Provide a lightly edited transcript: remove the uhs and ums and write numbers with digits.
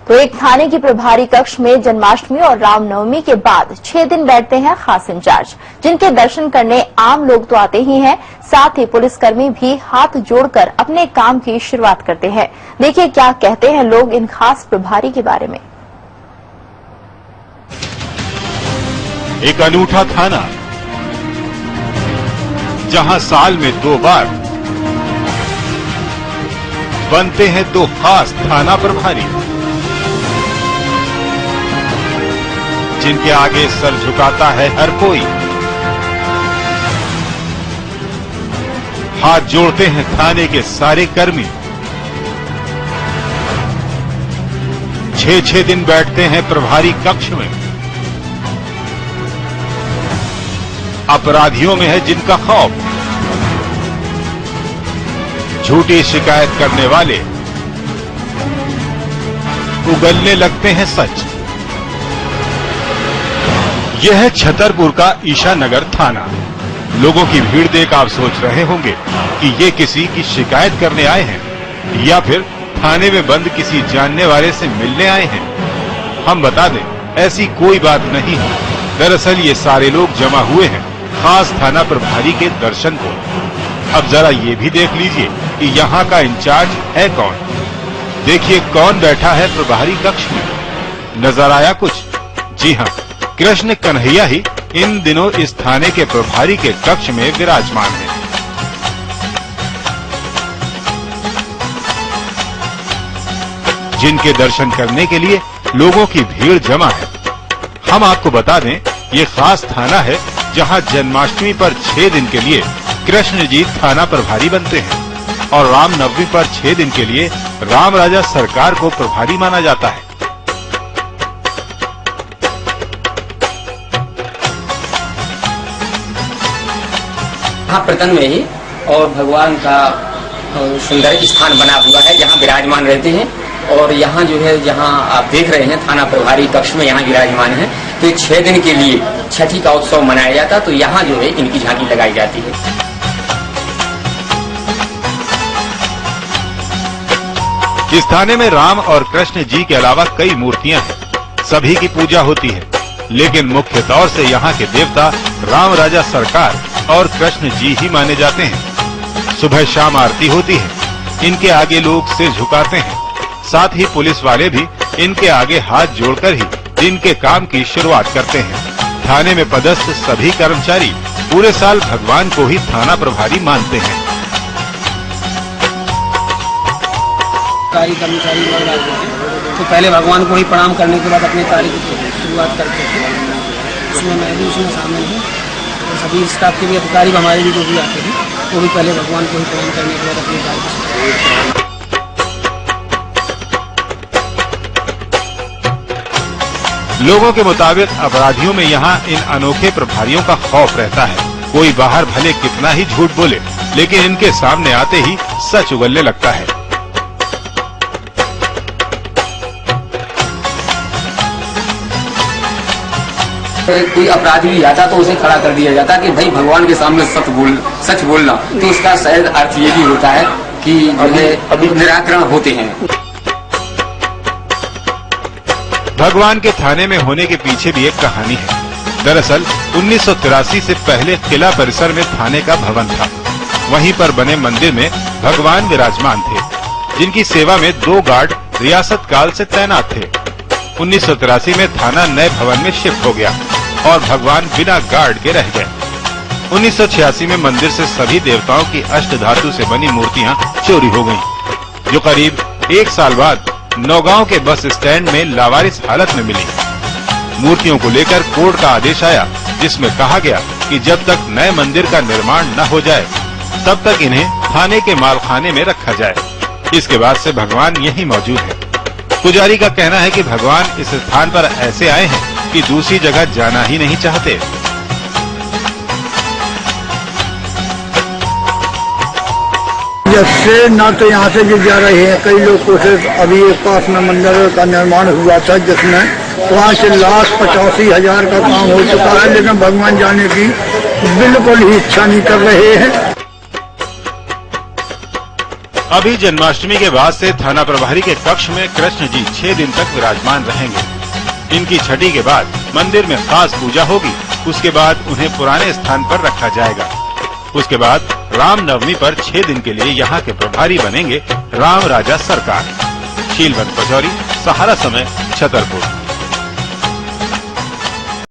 तो एक थाने की प्रभारी कक्ष में जन्माष्टमी और रामनवमी के बाद 6 दिन बैठते हैं खास इंचार्ज, जिनके दर्शन करने आम लोग तो आते ही हैं, साथ ही पुलिसकर्मी भी हाथ जोड़कर अपने काम की शुरुआत करते हैं। देखिए क्या कहते हैं लोग इन खास प्रभारी के बारे में। एक अनूठा थाना जहां साल में 2 बार बनते हैं 2 खास थाना प्रभारी, जिनके आगे सर झुकाता है हर कोई। हाथ जोड़ते हैं थाने के सारे कर्मी। 6-6 दिन बैठते हैं प्रभारी कक्ष में। अपराधियों में है जिनका खौफ, झूठी शिकायत करने वाले उगलने लगते हैं सच। यह है छतरपुर का ईशा नगर थाना। लोगों की भीड़ देख आप सोच रहे होंगे कि ये किसी की शिकायत करने आए हैं या फिर थाने में बंद किसी जानने वाले से मिलने आए हैं। हम बता दें, ऐसी कोई बात नहीं है। दरअसल ये सारे लोग जमा हुए हैं खास थाना प्रभारी के दर्शन को। अब जरा ये भी देख लीजिए कि यहाँ का इंचार्ज है कौन। देखिए कौन बैठा है प्रभारी कक्ष में। नजर आया कुछ? जी हाँ, कृष्ण कन्हैया ही इन दिनों इस थाने के प्रभारी के कक्ष में विराजमान है। जिनके दर्शन करने के लिए लोगों की भीड़ जमा है। हम आपको बता दें, ये खास थाना है जहां जन्माष्टमी पर 6 दिन के लिए कृष्ण जी थाना प्रभारी बनते हैं और रामनवमी पर 6 दिन के लिए राम राजा सरकार को प्रभारी माना जाता है। यहाँ प्रतन में ही और भगवान का सुंदर स्थान बना हुआ है जहाँ विराजमान रहते हैं। और यहाँ जो है, जहाँ आप देख रहे हैं थाना प्रभारी कक्ष में यहाँ विराजमान है। तो 6 दिन के लिए छठी का उत्सव मनाया जाता है, तो यहाँ जो है इनकी झांकी लगाई जाती है। इस थाने में राम और कृष्ण जी के अलावा कई मूर्तियां हैं। सभी की पूजा होती है, लेकिन मुख्य तौर से यहाँ के देवता राम राजा सरकार और कृष्ण जी ही माने जाते हैं। सुबह शाम आरती होती है। इनके आगे लोग सिर झुकाते हैं। साथ ही पुलिस वाले भी इनके आगे हाथ जोड़कर ही दिन के काम की शुरुआत करते हैं। थाने में पदस्थ सभी कर्मचारी पूरे साल भगवान को ही थाना प्रभारी मानते हैं। कर्मचारी लोग आते हैं तो पहले भगवान को ही प्रणाम करने के बाद अपनी कार्य की शुरुआत करते थे। उसमें मैं भी उसमें शामिल हूँ और सभी स्टाफ के भी अधिकारी हमारे भी जो भी आते हैं वो भी पहले भगवान को ही प्रणाम करने के बाद अपनी कार्य। लोगों के मुताबिक अपराधियों में यहाँ इन अनोखे प्रभारियों का खौफ रहता है। कोई बाहर भले कितना ही झूठ बोले, लेकिन इनके सामने आते ही सच उगलने लगता है। कोई अपराधी भी आता तो उसे खड़ा कर दिया जाता कि भाई भगवान के सामने सच बोलना। तो उसका शायद अर्थ ये भी होता है कि अभी निराकरण होते हैं। भगवान के थाने में होने के पीछे भी एक कहानी है। दरअसल 1983 से पहले किला परिसर में थाने का भवन था। वहीं पर बने मंदिर में भगवान विराजमान थे, जिनकी सेवा में 2 गार्ड रियासत काल से तैनात थे। 1983 में थाना नए भवन में शिफ्ट हो गया और भगवान बिना गार्ड के रह गए। 1986 में मंदिर से सभी देवताओं की अष्ट धातु से बनी मूर्तियां चोरी हो गयी, जो करीब 1 साल बाद नौगांव के बस स्टैंड में लावारिस हालत में मिली। मूर्तियों को लेकर कोर्ट का आदेश आया, जिसमें कहा गया कि जब तक नए मंदिर का निर्माण न हो जाए तब तक इन्हें थाने के मालखाने में रखा जाए। इसके बाद से भगवान यहीं मौजूद है। पुजारी का कहना है कि भगवान इस स्थान पर ऐसे आए हैं कि दूसरी जगह जाना ही नहीं चाहते। जब से न तो यहाँ से भी जा रहे हैं कई लोग कोशिश। अभी एक पास में मंदिर का निर्माण हुआ था जिसमें 5,85,000 का काम हो चुका है, लेकिन भगवान जाने की बिल्कुल ही इच्छा नहीं कर रहे हैं। अभी जन्माष्टमी के बाद से थाना प्रभारी के कक्ष में कृष्ण जी 6 दिन तक विराजमान रहेंगे। इनकी छठी के बाद मंदिर में खास पूजा होगी। उसके बाद उन्हें पुराने स्थान पर रखा जाएगा। उसके बाद रामनवमी पर 6 दिन के लिए यहाँ के प्रभारी बनेंगे राम राजा सरकार। शीलवंत पचौरी, सहारा समय, छतरपुर।